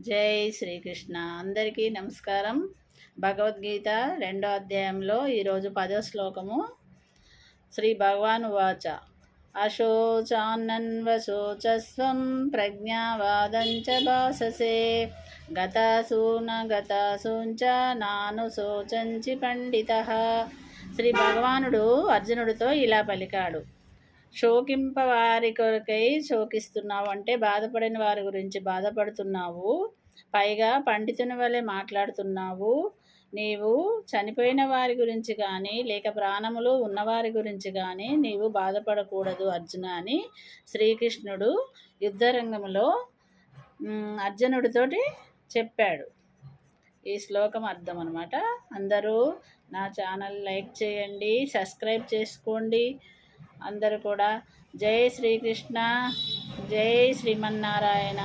జై శ్రీకృష్ణ. అందరికీ నమస్కారం. భగవద్గీత 2వ అధ్యాయంలో ఈరోజు 10వ శ్లోకము. శ్రీ భగవాను వాచ అశోచాన్నన్వశోచస్వం ప్రజ్ఞావాదంచ భాససే గతాసూన గతాసూంచ నాను శోచంచి పండితః. శ్రీ భగవానుడు అర్జునుడితో ఇలా పలికాడు. శోకింపవారి కొరకై శోకిస్తున్నావు, అంటే బాధపడిన వారి గురించి బాధపడుతున్నావు. పైగా పండితుని వలె మాట్లాడుతున్నావు. నీవు చనిపోయిన వారి గురించి కానీ లేక ప్రాణములు ఉన్నవారి గురించి కానీ నీవు బాధపడకూడదు అర్జున అని శ్రీకృష్ణుడు యుద్ధరంగంలో అర్జునుడితోటి చెప్పాడు. ఈ శ్లోకం అర్థం అన్నమాట. అందరూ నా ఛానల్ లైక్ చేయండి, సబ్స్క్రైబ్ చేసుకోండి. అందరూ కూడా జై శ్రీకృష్ణ, జై శ్రీమన్నారాయణ.